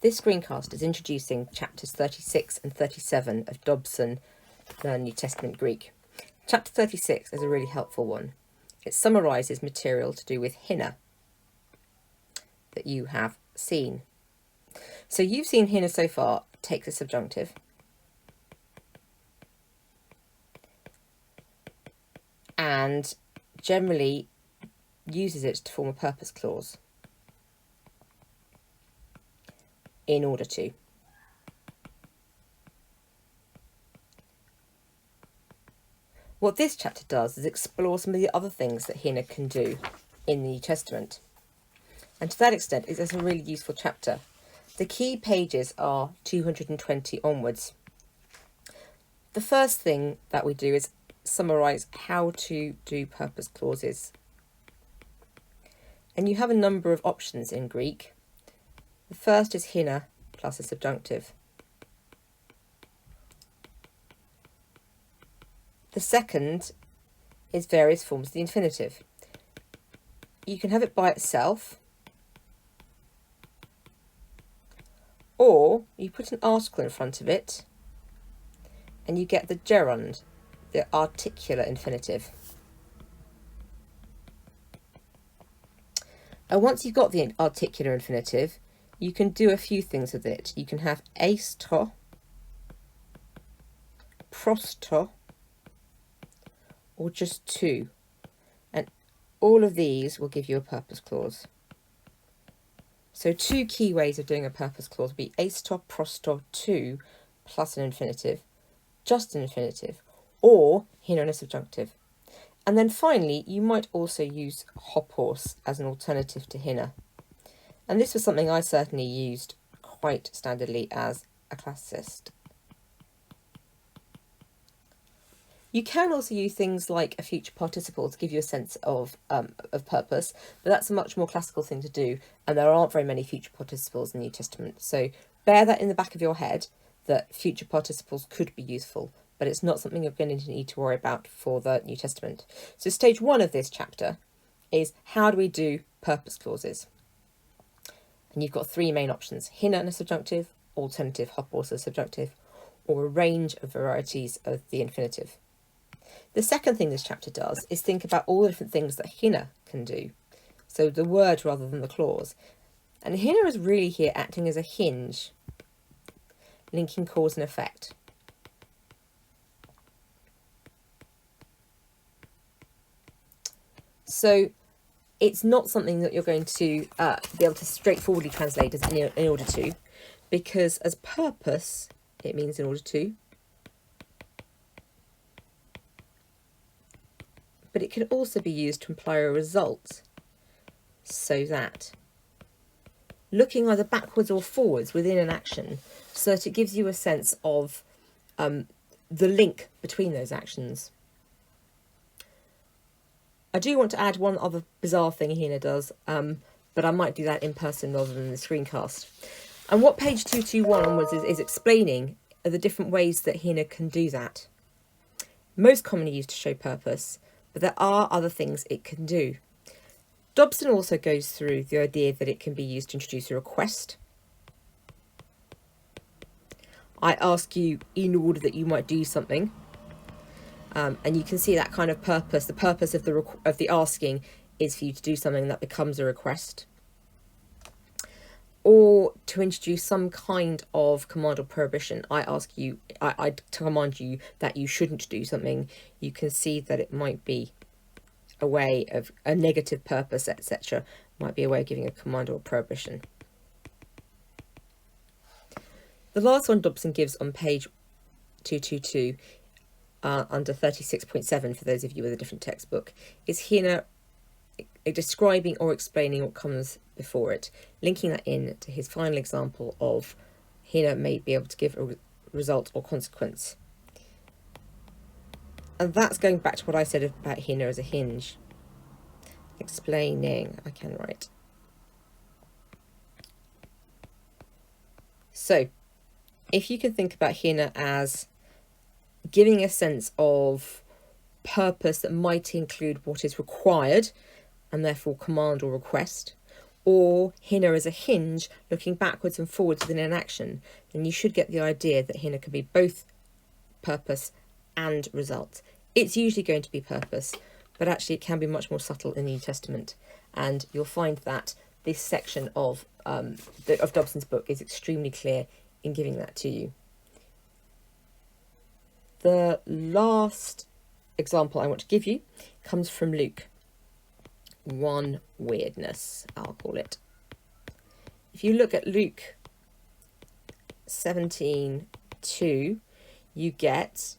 This screencast is introducing chapters 36 and 37 of Dobson Learn New Testament Greek. Chapter 36 is a really helpful one. It summarises material to do with hina that you have seen. So you've seen hina so far take the subjunctive and generally uses it to form a purpose clause in order to. What this chapter does is explore some of the other things that hina can do in the New Testament. And to that extent, it's a really useful chapter. The key pages are 220 onwards. The first thing that we do is summarise how to do purpose clauses. And you have a number of options in Greek. The first is hina plus a subjunctive. The second is various forms of the infinitive. You can have it by itself, or you put an article in front of it and you get the gerund, the articular infinitive. And once you've got the articular infinitive, you can do a few things with it. You can have aisto, prosto, or just to. And all of these will give you a purpose clause. So two key ways of doing a purpose clause would be aisto, prosto, to, plus an infinitive, just an infinitive, or hina and a subjunctive. And then finally, you might also use hopos as an alternative to hina. And this was something I certainly used quite standardly as a classicist. You can also use things like a future participle to give you a sense of purpose, but that's a much more classical thing to do, and there aren't very many future participles in the New Testament. So bear that in the back of your head, that future participles could be useful, but it's not something you're going to need to worry about for the New Testament. So stage one of this chapter is how do we do purpose clauses? And you've got three main options: hina and a subjunctive, alternative hopos a subjunctive, or a range of varieties of the infinitive. The second thing this chapter does is think about all the different things that hina can do. So the word rather than the clause. And hina is really here acting as a hinge, linking cause and effect. So it's not something that you're going to be able to straightforwardly translate as in order to, because as purpose, it means in order to. But it can also be used to imply a result, so that. Looking either backwards or forwards within an action, so that it gives you a sense of the link between those actions. I do want to add one other bizarre thing hina does, but I might do that in person rather than the screencast. And what page 221 onwards is explaining are the different ways that hina can do that. Most commonly used to show purpose, but there are other things it can do. Dobson also goes through the idea that it can be used to introduce a request. I ask you in order that you might do something. And you can see that kind of purpose. The purpose of the asking is for you to do something that becomes a request. Or to introduce some kind of command or prohibition. I command you that you shouldn't do something. You can see that it might be a way of a negative purpose, etc. Might be a way of giving a command or a prohibition. The last one Dobson gives on page 222, under 36.7 for those of you with a different textbook, is hina describing or explaining what comes before it, linking that in to his final example of hina may be able to give a result or consequence. And that's going back to what I said about hina as a hinge. Explaining, I can write. So, if you can think about hina as giving a sense of purpose that might include what is required, and therefore command or request, or hinna as a hinge looking backwards and forwards within an action, then you should get the idea that hinna can be both purpose and result. It's usually going to be purpose, but actually it can be much more subtle in the New Testament, and you'll find that this section of Dobson's book is extremely clear in giving that to you. The last example I want to give you comes from Luke. One weirdness, I'll call it. If you look at Luke 17:2, you get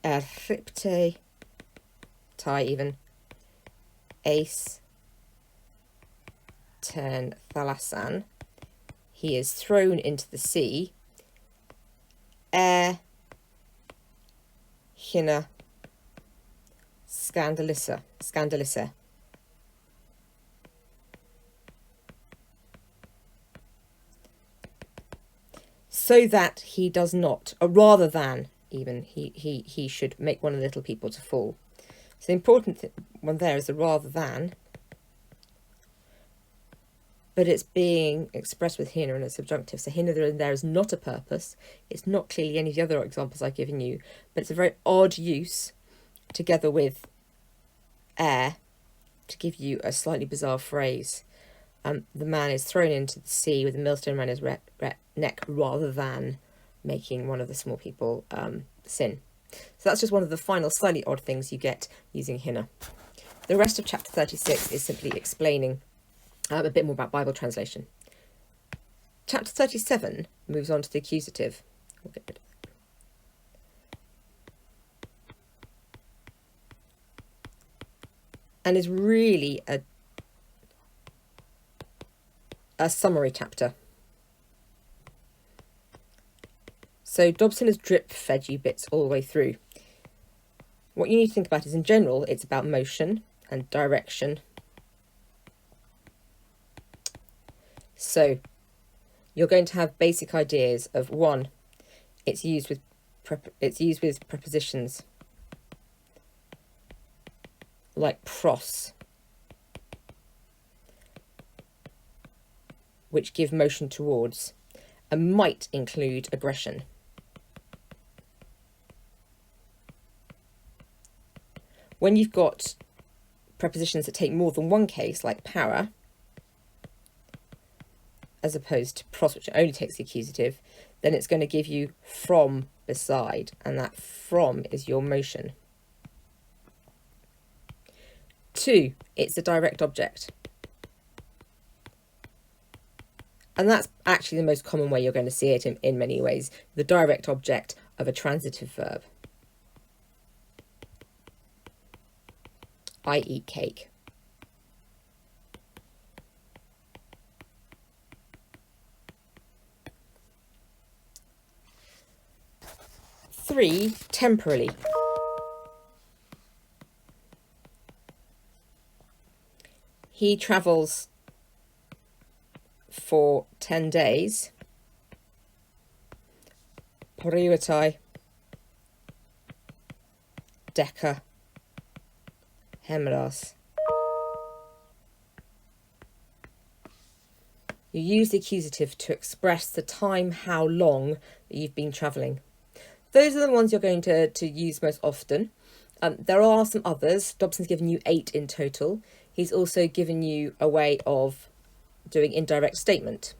eripte tai even ace ten thalasan. He is thrown into the sea. Hinna scandalissa. So that he does not, or rather than even, he should make one of the little people to fall. So the important one there is the rather than, but it's being expressed with hinna in a subjunctive. So hinna there is not a purpose. It's not clearly any of the other examples I've given you, but it's a very odd use together with to give you a slightly bizarre phrase. The man is thrown into the sea with a millstone around his neck rather than making one of the small people sin. So that's just one of the final slightly odd things you get using hinna. The rest of chapter 36 is simply explaining a bit more about Bible translation. Chapter 37 moves on to the accusative. We'll get rid of it. And is really a summary chapter. So Dobson has drip fed you bits all the way through. What you need to think about is, in general, it's about motion and direction. So you're going to have basic ideas of, one, it's used with prepositions like pros, which give motion towards, and might include aggression. When you've got prepositions that take more than one case, like para, as opposed to pros, which only takes the accusative, then it's going to give you from beside, and that from is your motion. 2, it's a direct object. And that's actually the most common way you're going to see it in many ways, the direct object of a transitive verb. I eat cake. 3, temporally. He travels for 10 days. Poriutai, Deca, Hemeras. You use the accusative to express the time, how long that you've been travelling. Those are the ones you're going to use most often. There are some others. Dobson's given you 8 in total. He's also given you a way of doing indirect statement.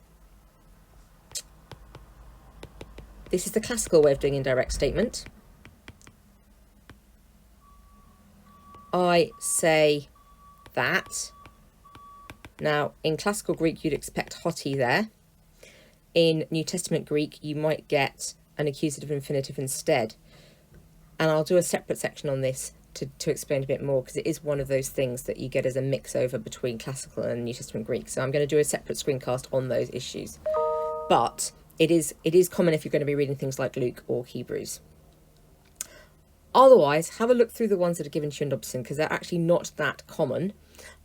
This is the classical way of doing indirect statement. I say that. Now, in classical Greek, you'd expect hoti there. In New Testament Greek, you might get an accusative infinitive instead. And I'll do a separate section on this to explain a bit more, because it is one of those things that you get as a mix over between classical and New Testament Greek. So I'm going to do a separate screencast on those issues. But it is common if you're going to be reading things like Luke or Hebrews. Otherwise, have a look through the ones that are given to you in Dobson, because they're actually not that common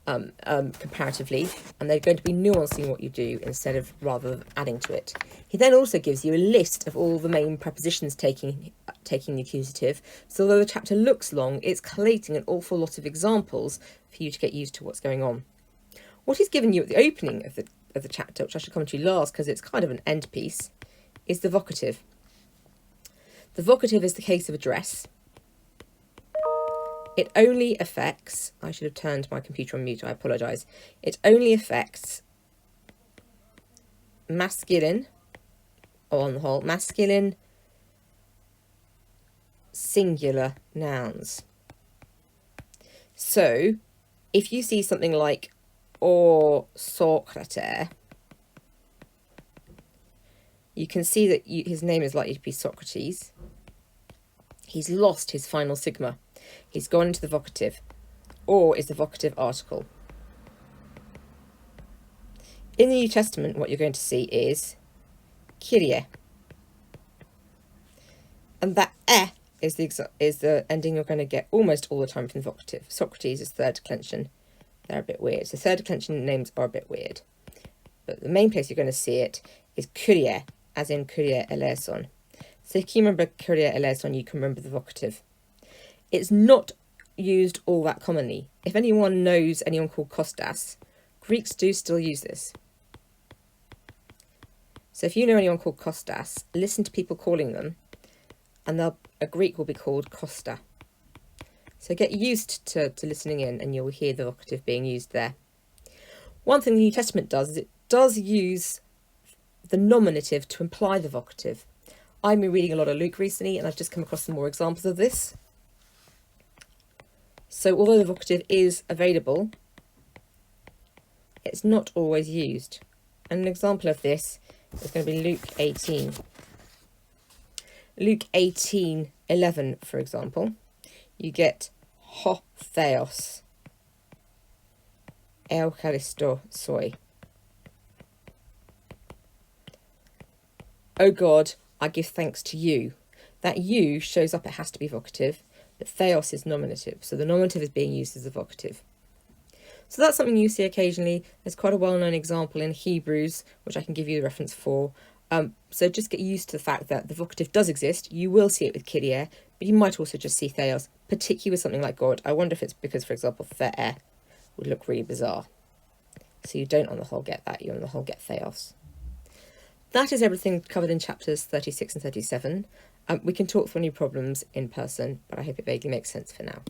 comparatively, and they're going to be nuancing what you do instead of rather adding to it. He then also gives you a list of all the main prepositions taking the accusative, so although the chapter looks long, it's collating an awful lot of examples for you to get used to what's going on. What he's given you at the opening of the chapter, which I should come to last because it's kind of an end piece, is the vocative. The vocative is the case of address. It only affects, I should have turned my computer on mute, I apologise. It only affects masculine, or on the whole, masculine singular nouns. So, if you see something like or Socrates, you can see that his name is likely to be Socrates. He's lost his final sigma. He's gone into the vocative. Or is the vocative article. In the New Testament, what you're going to see is Kyrie. And that is the ending you're going to get almost all the time from the vocative. Socrates is third declension. They're a bit weird. So third declension names are a bit weird. But the main place you're going to see it is Kyrie, as in Kyrie eleison. So if you remember Kyrie eleison, you can remember the vocative. It's not used all that commonly. If anyone knows anyone called Kostas, Greeks do still use this. So if you know anyone called Kostas, listen to people calling them, and a Greek will be called Costa. So get used to listening in, and you'll hear the vocative being used there. One thing the New Testament does is it does use the nominative to imply the vocative. I've been reading a lot of Luke recently, and I've just come across some more examples of this. So although the vocative is available, it's not always used. And an example of this is going to be Luke 18. Luke 18:11, for example, you get ho theos, eucharisto soi. O God, I give thanks to you. That you shows up, it has to be vocative, but theos is nominative, so the nominative is being used as a vocative. So that's something you see occasionally. There's quite a well-known example in Hebrews, which I can give you the reference for. So just get used to the fact that the vocative does exist. You will see it with Kyrie, but you might also just see theos, particularly with something like God. I wonder if it's because, for example, the would look really bizarre. So you don't on the whole get that, you on the whole get theos. That is everything covered in chapters 36 and 37. We can talk through any problems in person, but I hope it vaguely makes sense for now.